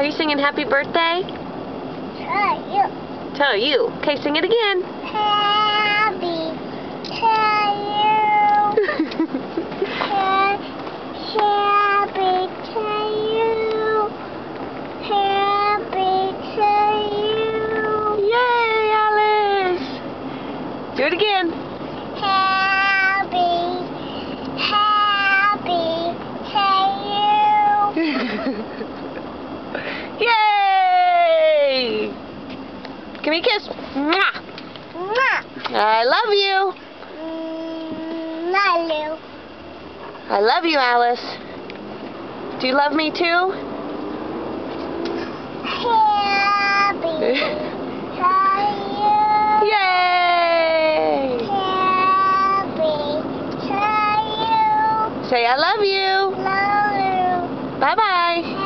you singing happy birthday? You. To you. Okay, sing it again. Happy to you. Happy to you. Happy to you. Yay, Alice! Do it again. Happy to you. Yay! Give me a kiss. Mwah! Mwah. I love you. Love you. I love you, Alice. Do you love me too? Happy to you. Yay! Happy to you. Say I love you. Love you. Bye-bye.